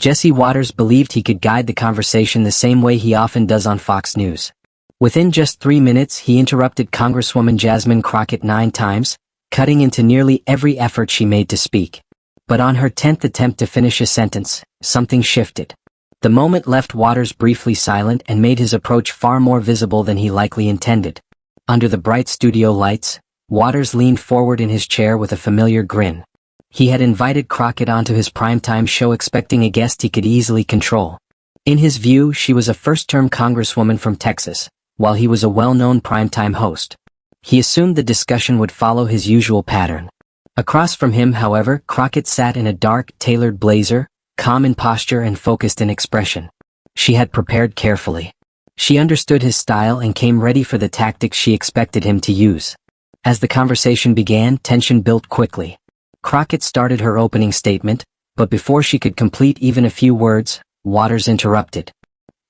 Jesse Waters believed he could guide the conversation the same way he often does on Fox News. Within just 3 minutes, he interrupted Congresswoman Jasmine Crockett 9 times, cutting into nearly every effort she made to speak. But on her 10th attempt to finish a sentence, something shifted. The moment left Waters briefly silent and made his approach far more visible than he likely intended. Under the bright studio lights, Waters leaned forward in his chair with a familiar grin. He had invited Crockett onto his primetime show expecting a guest he could easily control. In his view, she was a first-term congresswoman from Texas, while he was a well-known primetime host. He assumed the discussion would follow his usual pattern. Across from him, however, Crockett sat in a dark, tailored blazer, calm in posture and focused in expression. She had prepared carefully. She understood his style and came ready for the tactics she expected him to use. As the conversation began, tension built quickly. Crockett started her opening statement, but before she could complete even a few words, Waters interrupted.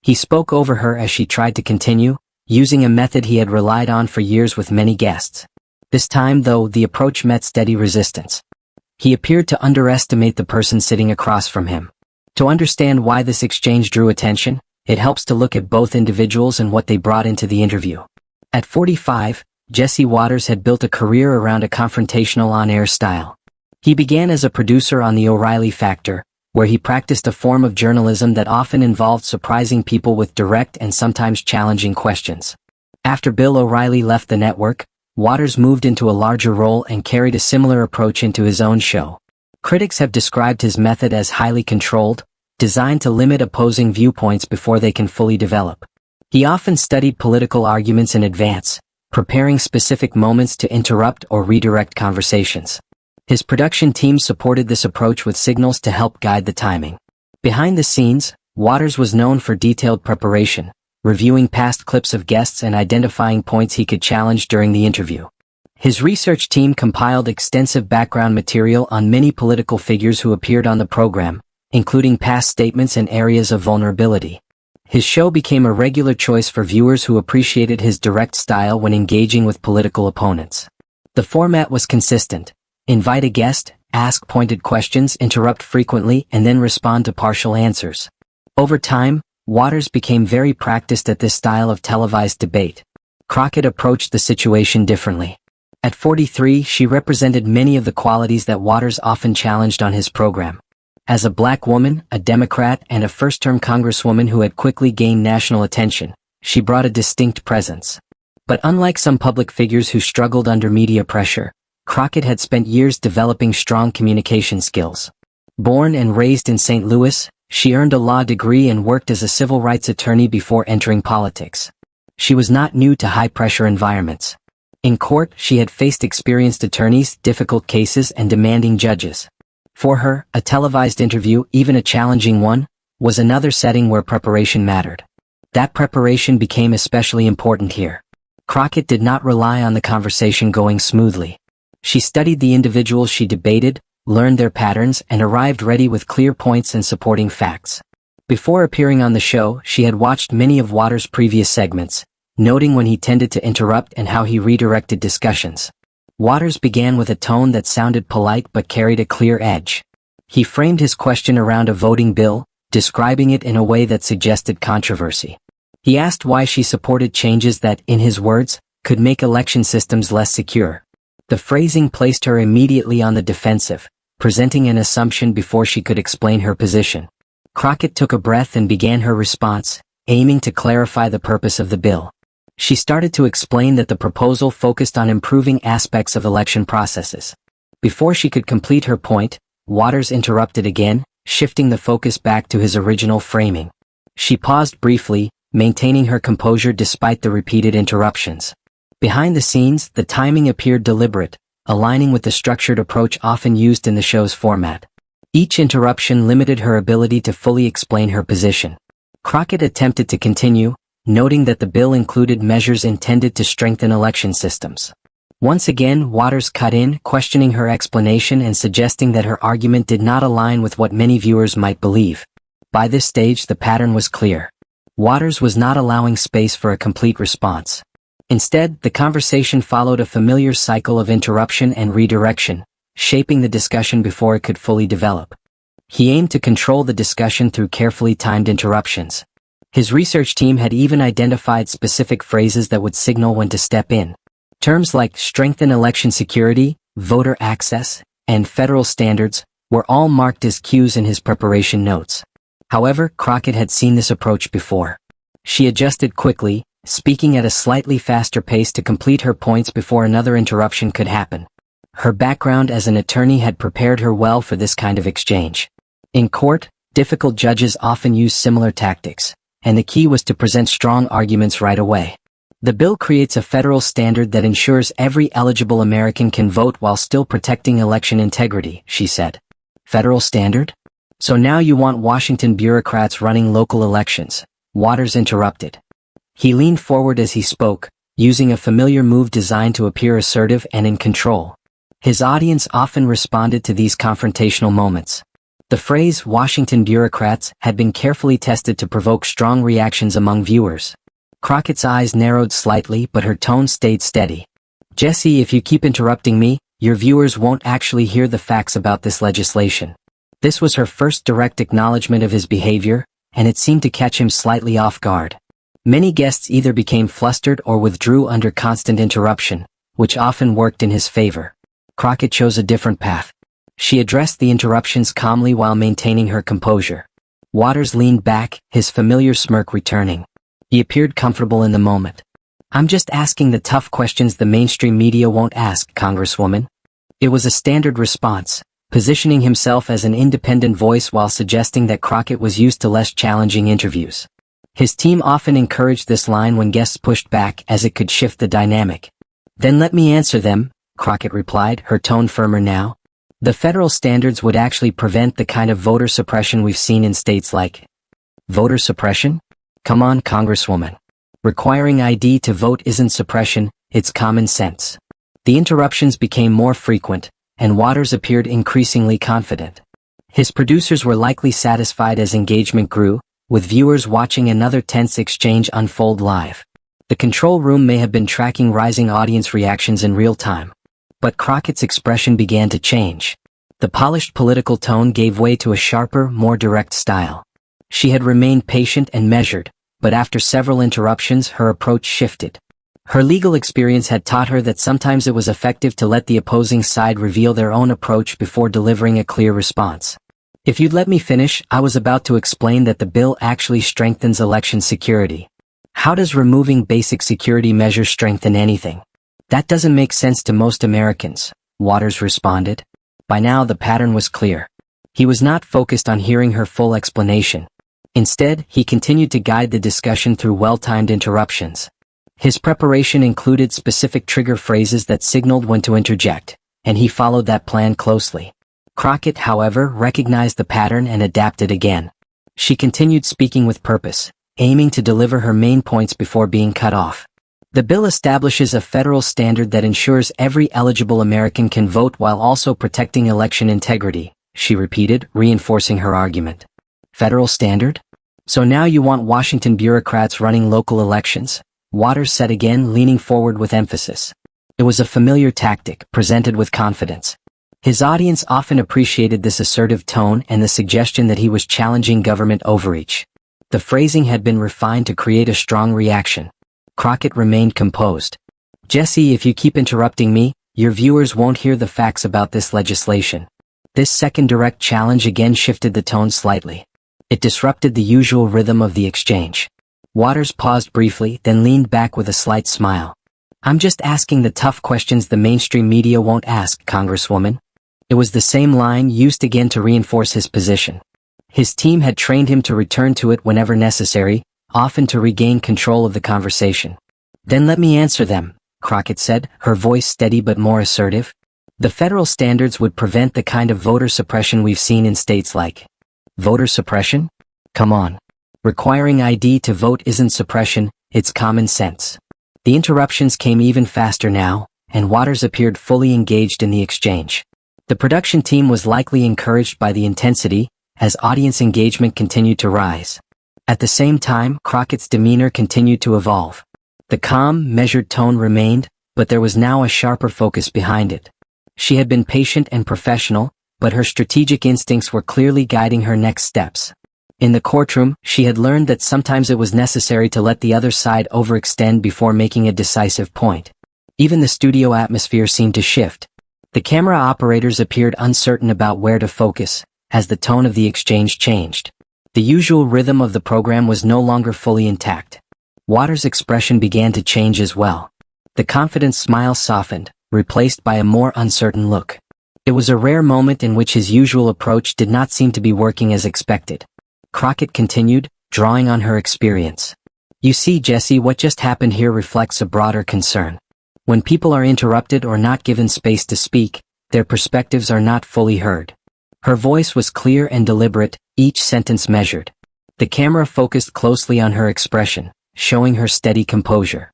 He spoke over her as she tried to continue, using a method he had relied on for years with many guests. This time, though, the approach met steady resistance. He appeared to underestimate the person sitting across from him. To understand why this exchange drew attention, it helps to look at both individuals and what they brought into the interview. At 45, Jesse Waters had built a career around a confrontational on-air style. He began as a producer on The O'Reilly Factor, where he practiced a form of journalism that often involved surprising people with direct and sometimes challenging questions. After Bill O'Reilly left the network, Waters moved into a larger role and carried a similar approach into his own show. Critics have described his method as highly controlled, designed to limit opposing viewpoints before they can fully develop. He often studied political arguments in advance, preparing specific moments to interrupt or redirect conversations. His production team supported this approach with signals to help guide the timing. Behind the scenes, Waters was known for detailed preparation, reviewing past clips of guests and identifying points he could challenge during the interview. His research team compiled extensive background material on many political figures who appeared on the program, including past statements and areas of vulnerability. His show became a regular choice for viewers who appreciated his direct style when engaging with political opponents. The format was consistent. Invite a guest, ask pointed questions, interrupt frequently, and then respond to partial answers. Over time, Waters became very practiced at this style of televised debate. Crockett approached the situation differently. At 43, she represented many of the qualities that Waters often challenged on his program. As a black woman, a Democrat, and a first-term congresswoman who had quickly gained national attention, she brought a distinct presence. But unlike some public figures who struggled under media pressure, Crockett had spent years developing strong communication skills. Born and raised in St. Louis, she earned a law degree and worked as a civil rights attorney before entering politics. She was not new to high-pressure environments. In court, she had faced experienced attorneys, difficult cases, and demanding judges. For her, a televised interview, even a challenging one, was another setting where preparation mattered. That preparation became especially important here. Crockett did not rely on the conversation going smoothly. She studied the individuals she debated, learned their patterns, and arrived ready with clear points and supporting facts. Before appearing on the show, she had watched many of Waters' previous segments, noting when he tended to interrupt and how he redirected discussions. Waters began with a tone that sounded polite but carried a clear edge. He framed his question around a voting bill, describing it in a way that suggested controversy. He asked why she supported changes that, in his words, could make election systems less secure. The phrasing placed her immediately on the defensive, presenting an assumption before she could explain her position. Crockett took a breath and began her response, aiming to clarify the purpose of the bill. She started to explain that the proposal focused on improving aspects of election processes. Before she could complete her point, Waters interrupted again, shifting the focus back to his original framing. She paused briefly, maintaining her composure despite the repeated interruptions. Behind the scenes, the timing appeared deliberate, aligning with the structured approach often used in the show's format. Each interruption limited her ability to fully explain her position. Crockett attempted to continue, noting that the bill included measures intended to strengthen election systems. Once again, Waters cut in, questioning her explanation and suggesting that her argument did not align with what many viewers might believe. By this stage, the pattern was clear. Waters was not allowing space for a complete response. Instead, the conversation followed a familiar cycle of interruption and redirection, shaping the discussion before it could fully develop. He aimed to control the discussion through carefully timed interruptions. His research team had even identified specific phrases that would signal when to step in. Terms like strengthen election security, voter access, and federal standards were all marked as cues in his preparation notes. However, Crockett had seen this approach before. She adjusted quickly, speaking at a slightly faster pace to complete her points before another interruption could happen. Her background as an attorney had prepared her well for this kind of exchange. In court, difficult judges often use similar tactics, and the key was to present strong arguments right away. The bill creates a federal standard that ensures every eligible American can vote while still protecting election integrity, she said. Federal standard? So now you want Washington bureaucrats running local elections? Waters interrupted. He leaned forward as he spoke, using a familiar move designed to appear assertive and in control. His audience often responded to these confrontational moments. The phrase Washington bureaucrats had been carefully tested to provoke strong reactions among viewers. Crockett's eyes narrowed slightly, but her tone stayed steady. Jesse, if you keep interrupting me, your viewers won't actually hear the facts about this legislation. This was her first direct acknowledgement of his behavior, and it seemed to catch him slightly off guard. Many guests either became flustered or withdrew under constant interruption, which often worked in his favor. Crockett chose a different path. She addressed the interruptions calmly while maintaining her composure. Waters leaned back, his familiar smirk returning. He appeared comfortable in the moment. I'm just asking the tough questions the mainstream media won't ask, Congresswoman. It was a standard response, positioning himself as an independent voice while suggesting that Crockett was used to less challenging interviews. His team often encouraged this line when guests pushed back, as it could shift the dynamic. Then let me answer them, Crockett replied, her tone firmer now. The federal standards would actually prevent the kind of voter suppression we've seen in states like. Voter suppression? Come on, Congresswoman. Requiring ID to vote isn't suppression, it's common sense. The interruptions became more frequent, and Waters appeared increasingly confident. His producers were likely satisfied as engagement grew, with viewers watching another tense exchange unfold live. The control room may have been tracking rising audience reactions in real time. But Crockett's expression began to change. The polished political tone gave way to a sharper, more direct style. She had remained patient and measured, but after several interruptions her approach shifted. Her legal experience had taught her that sometimes it was effective to let the opposing side reveal their own approach before delivering a clear response. If you'd let me finish, I was about to explain that the bill actually strengthens election security. How does removing basic security measures strengthen anything? That doesn't make sense to most Americans, Waters responded. By now the pattern was clear. He was not focused on hearing her full explanation. Instead, he continued to guide the discussion through well-timed interruptions. His preparation included specific trigger phrases that signaled when to interject, and he followed that plan closely. Crockett, however, recognized the pattern and adapted again. She continued speaking with purpose, aiming to deliver her main points before being cut off. The bill establishes a federal standard that ensures every eligible American can vote while also protecting election integrity, she repeated, reinforcing her argument. Federal standard? So now you want Washington bureaucrats running local elections? Waters said again, leaning forward with emphasis. It was a familiar tactic, presented with confidence. His audience often appreciated this assertive tone and the suggestion that he was challenging government overreach. The phrasing had been refined to create a strong reaction. Crockett remained composed. Jesse, if you keep interrupting me, your viewers won't hear the facts about this legislation. This second direct challenge again shifted the tone slightly. It disrupted the usual rhythm of the exchange. Waters paused briefly, then leaned back with a slight smile. I'm just asking the tough questions the mainstream media won't ask, Congresswoman. It was the same line used again to reinforce his position. His team had trained him to return to it whenever necessary, often to regain control of the conversation. Then let me answer them, Crockett said, her voice steady but more assertive. The federal standards would prevent the kind of voter suppression we've seen in states like. Voter suppression? Come on. Requiring ID to vote isn't suppression, it's common sense. The interruptions came even faster now, and Waters appeared fully engaged in the exchange. The production team was likely encouraged by the intensity, as audience engagement continued to rise. At the same time, Crockett's demeanor continued to evolve. The calm, measured tone remained, but there was now a sharper focus behind it. She had been patient and professional, but her strategic instincts were clearly guiding her next steps. In the courtroom, she had learned that sometimes it was necessary to let the other side overextend before making a decisive point. Even the studio atmosphere seemed to shift. The camera operators appeared uncertain about where to focus, as the tone of the exchange changed. The usual rhythm of the program was no longer fully intact. Waters' expression began to change as well. The confident smile softened, replaced by a more uncertain look. It was a rare moment in which his usual approach did not seem to be working as expected. Crockett continued, drawing on her experience. You see, Jesse, what just happened here reflects a broader concern. When people are interrupted or not given space to speak, their perspectives are not fully heard. Her voice was clear and deliberate, each sentence measured. The camera focused closely on her expression, showing her steady composure.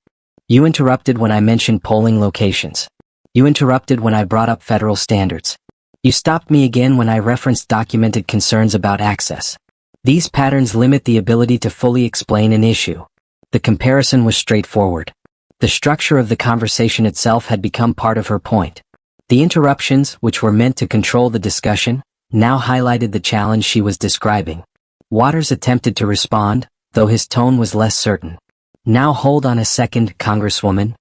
You interrupted when I mentioned polling locations. You interrupted when I brought up federal standards. You stopped me again when I referenced documented concerns about access. These patterns limit the ability to fully explain an issue. The comparison was straightforward. The structure of the conversation itself had become part of her point. The interruptions, which were meant to control the discussion, now highlighted the challenge she was describing. Waters attempted to respond, though his tone was less certain. Now hold on a second, Congresswoman.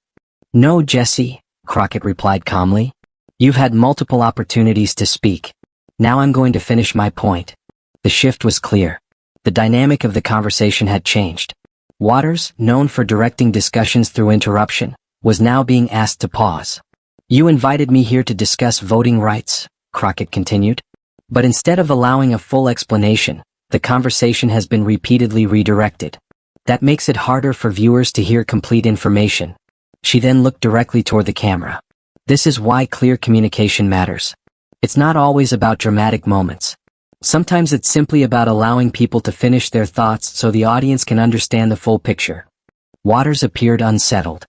No, Jesse, Crockett replied calmly. You've had multiple opportunities to speak. Now I'm going to finish my point. The shift was clear. The dynamic of the conversation had changed. Waters, known for directing discussions through interruption, was now being asked to pause. You invited me here to discuss voting rights, Crockett continued. But instead of allowing a full explanation, the conversation has been repeatedly redirected. That makes it harder for viewers to hear complete information. She then looked directly toward the camera. This is why clear communication matters. It's not always about dramatic moments. Sometimes it's simply about allowing people to finish their thoughts so the audience can understand the full picture. Waters appeared unsettled.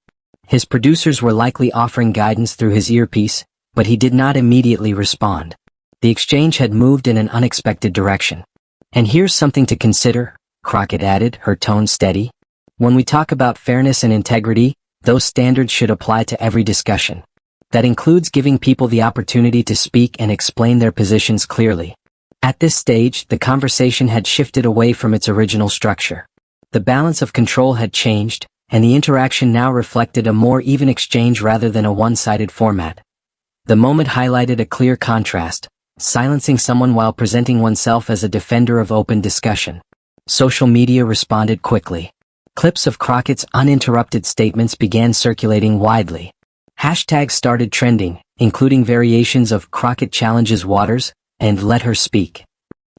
His producers were likely offering guidance through his earpiece, but he did not immediately respond. The exchange had moved in an unexpected direction. And here's something to consider, Crockett added, her tone steady. When we talk about fairness and integrity, those standards should apply to every discussion. That includes giving people the opportunity to speak and explain their positions clearly. At this stage, the conversation had shifted away from its original structure. The balance of control had changed, and the interaction now reflected a more even exchange rather than a one-sided format. The moment highlighted a clear contrast, silencing someone while presenting oneself as a defender of open discussion. Social media responded quickly. Clips of Crockett's uninterrupted statements began circulating widely. Hashtags started trending, including variations of Crockett challenges Waters and let her speak.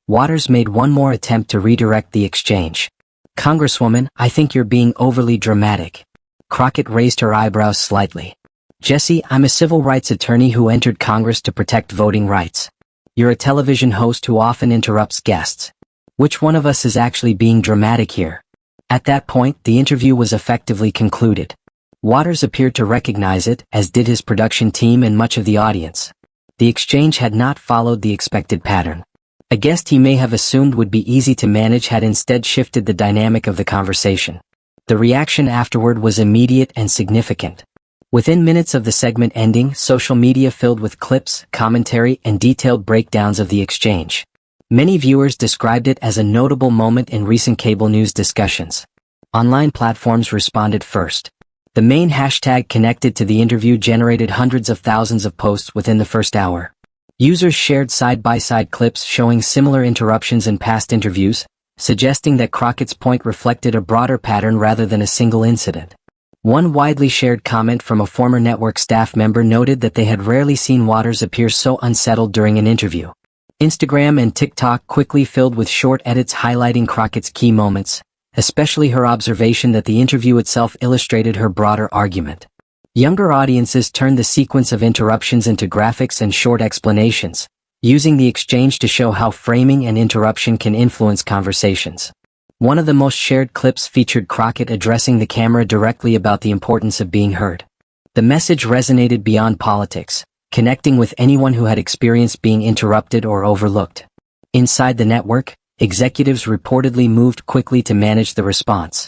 Waters made one more attempt to redirect the exchange. Congresswoman, I think you're being overly dramatic. Crockett raised her eyebrows slightly. Jesse, I'm a civil rights attorney who entered Congress to protect voting rights. You're a television host who often interrupts guests. Which one of us is actually being dramatic here? At that point, the interview was effectively concluded. Waters appeared to recognize it, as did his production team and much of the audience. The exchange had not followed the expected pattern. A guest he may have assumed would be easy to manage had instead shifted the dynamic of the conversation. The reaction afterward was immediate and significant. Within minutes of the segment ending, social media filled with clips, commentary, and detailed breakdowns of the exchange. Many viewers described it as a notable moment in recent cable news discussions. Online platforms responded first. The main hashtag connected to the interview generated hundreds of thousands of posts within the first hour. Users shared side-by-side clips showing similar interruptions in past interviews, suggesting that Crockett's point reflected a broader pattern rather than a single incident. One widely shared comment from a former network staff member noted that they had rarely seen Waters appear so unsettled during an interview. Instagram and TikTok quickly filled with short edits highlighting Crockett's key moments, especially her observation that the interview itself illustrated her broader argument. Younger audiences turned the sequence of interruptions into graphics and short explanations, using the exchange to show how framing and interruption can influence conversations. One of the most shared clips featured Crockett addressing the camera directly about the importance of being heard. The message resonated beyond politics, connecting with anyone who had experienced being interrupted or overlooked. Inside the network, executives reportedly moved quickly to manage the response.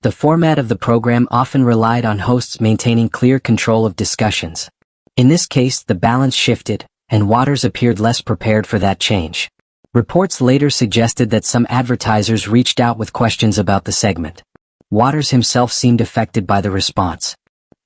The format of the program often relied on hosts maintaining clear control of discussions. In this case, the balance shifted, and Waters appeared less prepared for that change. Reports later suggested that some advertisers reached out with questions about the segment. Waters himself seemed affected by the response.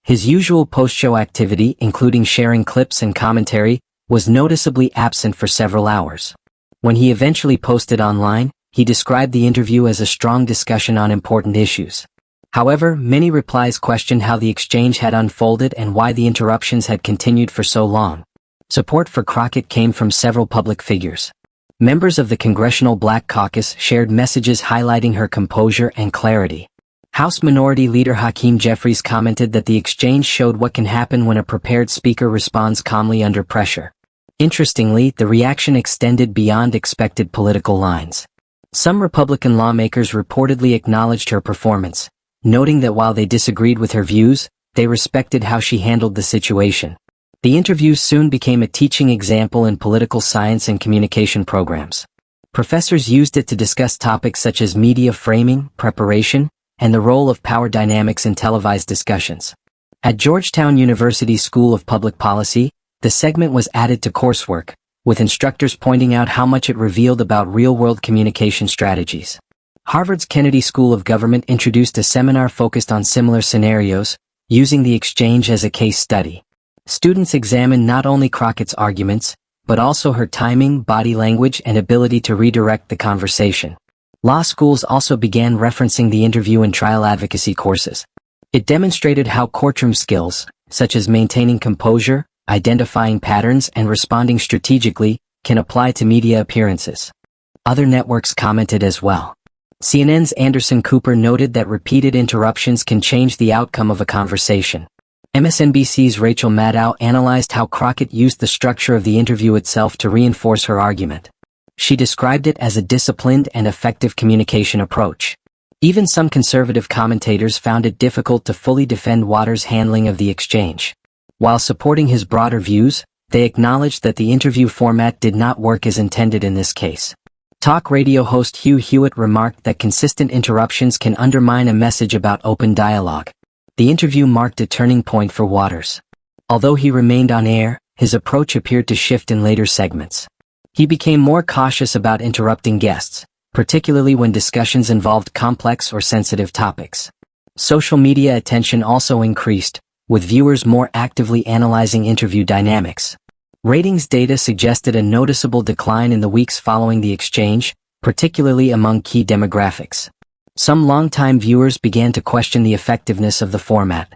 His usual post-show activity, including sharing clips and commentary, was noticeably absent for several hours. When he eventually posted online, he described the interview as a strong discussion on important issues. However, many replies questioned how the exchange had unfolded and why the interruptions had continued for so long. Support for Crockett came from several public figures. Members of the Congressional Black Caucus shared messages highlighting her composure and clarity. House Minority Leader Hakeem Jeffries commented that the exchange showed what can happen when a prepared speaker responds calmly under pressure. Interestingly, the reaction extended beyond expected political lines. Some Republican lawmakers reportedly acknowledged her performance, noting that while they disagreed with her views, they respected how she handled the situation. The interview soon became a teaching example in political science and communication programs. Professors used it to discuss topics such as media framing, preparation, and the role of power dynamics in televised discussions. At Georgetown University School of Public Policy, the segment was added to coursework, with instructors pointing out how much it revealed about real-world communication strategies. Harvard's Kennedy School of Government introduced a seminar focused on similar scenarios, using the exchange as a case study. Students examined not only Crockett's arguments, but also her timing, body language, and ability to redirect the conversation. Law schools also began referencing the interview in trial advocacy courses. It demonstrated how courtroom skills, such as maintaining composure, identifying patterns, and responding strategically, can apply to media appearances. Other networks commented as well. CNN's Anderson Cooper noted that repeated interruptions can change the outcome of a conversation. MSNBC's Rachel Maddow analyzed how Crockett used the structure of the interview itself to reinforce her argument. She described it as a disciplined and effective communication approach. Even some conservative commentators found it difficult to fully defend Waters' handling of the exchange. While supporting his broader views, they acknowledged that the interview format did not work as intended in this case. Talk radio host Hugh Hewitt remarked that consistent interruptions can undermine a message about open dialogue. The interview marked a turning point for Waters. Although he remained on air, his approach appeared to shift in later segments. He became more cautious about interrupting guests, particularly when discussions involved complex or sensitive topics. Social media attention also increased, with viewers more actively analyzing interview dynamics. Ratings data suggested a noticeable decline in the weeks following the exchange, particularly among key demographics. Some longtime viewers began to question the effectiveness of the format.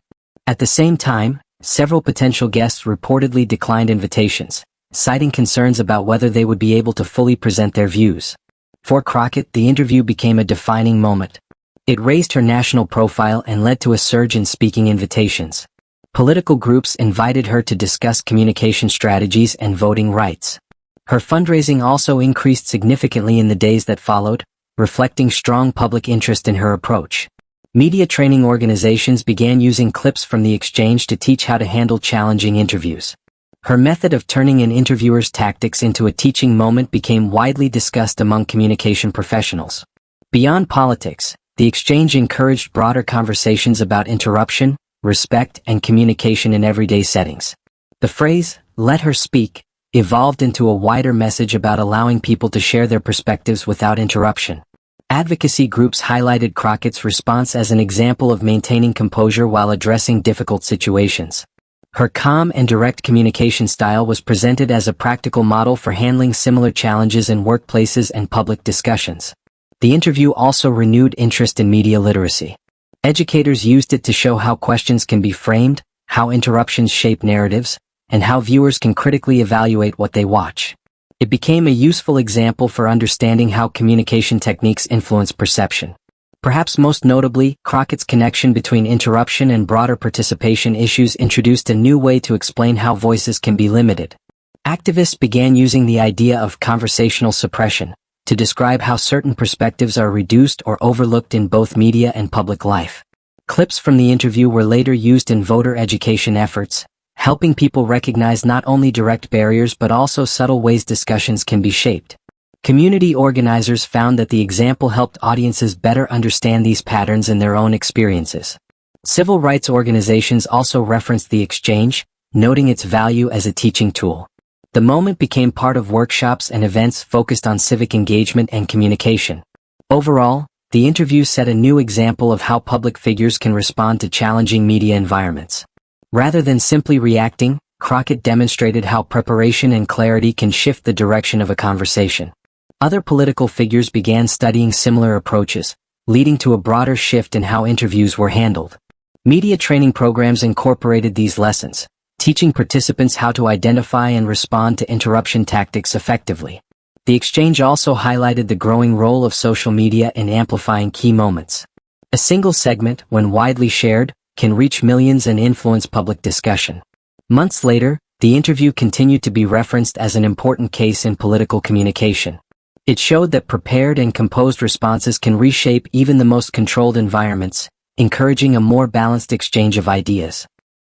At the same time, several potential guests reportedly declined invitations, citing concerns about whether they would be able to fully present their views. For Crockett, the interview became a defining moment. It raised her national profile and led to a surge in speaking invitations. Political groups invited her to discuss communication strategies and voting rights. Her fundraising also increased significantly in the days that followed, reflecting strong public interest in her approach. Media training organizations began using clips from the exchange to teach how to handle challenging interviews. Her method of turning an interviewer's tactics into a teaching moment became widely discussed among communication professionals. Beyond politics, the exchange encouraged broader conversations about interruption, respect, and communication in everyday settings. The phrase, "let her speak," evolved into a wider message about allowing people to share their perspectives without interruption. Advocacy groups highlighted Crockett's response as an example of maintaining composure while addressing difficult situations. Her calm and direct communication style was presented as a practical model for handling similar challenges in workplaces and public discussions. The interview also renewed interest in media literacy. Educators used it to show how questions can be framed, how interruptions shape narratives, and how viewers can critically evaluate what they watch. It became a useful example for understanding how communication techniques influence perception. Perhaps most notably, Crockett's connection between interruption and broader participation issues introduced a new way to explain how voices can be limited. Activists began using the idea of conversational suppression to describe how certain perspectives are reduced or overlooked in both media and public life. Clips from the interview were later used in voter education efforts, helping people recognize not only direct barriers but also subtle ways discussions can be shaped. Community organizers found that the example helped audiences better understand these patterns in their own experiences. Civil rights organizations also referenced the exchange, noting its value as a teaching tool. The moment became part of workshops and events focused on civic engagement and communication. Overall, the interview set a new example of how public figures can respond to challenging media environments. Rather than simply reacting, Crockett demonstrated how preparation and clarity can shift the direction of a conversation. Other political figures began studying similar approaches, leading to a broader shift in how interviews were handled. Media training programs incorporated these lessons, teaching participants how to identify and respond to interruption tactics effectively. The exchange also highlighted the growing role of social media in amplifying key moments. A single segment, when widely shared, can reach millions and influence public discussion. Months later, the interview continued to be referenced as an important case in political communication. It showed that prepared and composed responses can reshape even the most controlled environments, encouraging a more balanced exchange of ideas.